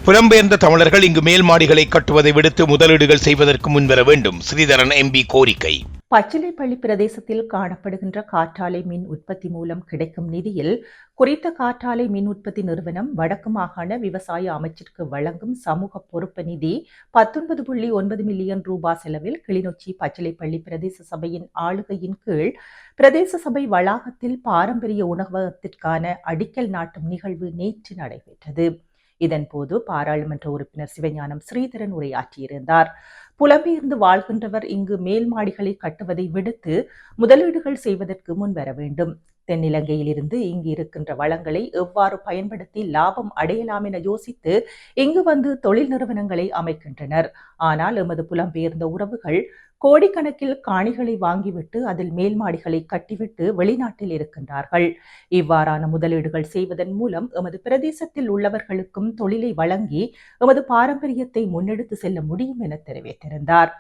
புலம்பெயர்ந்த தமிழர்கள் இங்கு மேல் மாடிகளை கட்டுவதை விடுத்து முதலீடுகள் செய்வதற்கு முன்வர வேண்டும். ஸ்ரீதரன் எம்பி கோரிக்கை. பச்சிலைப்பள்ளி பிரதேசத்தில் காணப்படுகின்ற காற்றாலை மின் உற்பத்தி மூலம் கிடைக்கும் நிதியில் குறித்த காற்றாலை மின் உற்பத்தி நிறுவனம் வடக்கு மாகாண விவசாய அமைச்சிற்கு வழங்கும் சமூக பொறுப்பு நிதி 19.9 மில்லியன் ரூபாய் செலவில் கிளிநொச்சி பச்சிலைப்பள்ளி பிரதேச சபையின் ஆளுகையின் கீழ் பிரதேச சபை வளாகத்தில் பாரம்பரிய உணவகத்திற்கான அடிக்கல் நாட்டும் நிகழ்வு நேற்று நடைபெற்றது. இதன்போது பாராளுமன்ற உறுப்பினர் சிவஞானம் ஸ்ரீதரன் உரையாற்றியிருந்தார். புலம்பெயர்ந்து வாழ்கின்றவர் இங்கு மேல் மாடிகளை கட்டுவதை விடுத்து முதலீடுகள் செய்வதற்கு முன்வர வேண்டும். தென்னிலங்கையிலிருந்து இங்கு இருக்கின்ற வளங்களை எவ்வாறு பயன்படுத்தி லாபம் அடையலாம் என யோசித்து இங்கு வந்து தொழில் நிறுவனங்களை அமைக்கின்றனர். ஆனால் எமது புலம்பெயர்ந்த உறவுகள் கோடிக்கணக்கில் காணிகளை வாங்கிவிட்டு அதில் மேல் மாடிகளை கட்டிவிட்டு வெளிநாட்டில் இருக்கின்றார்கள். இவ்வாறான முதலீடுகள் செய்வதன் மூலம் எமது பிரதேசத்தில் உள்ளவர்களுக்கும் தொழிலை வழங்கி எமது பாரம்பரியத்தை முன்னெடுத்து செல்ல முடியும் என தெரிவித்திருந்தார்.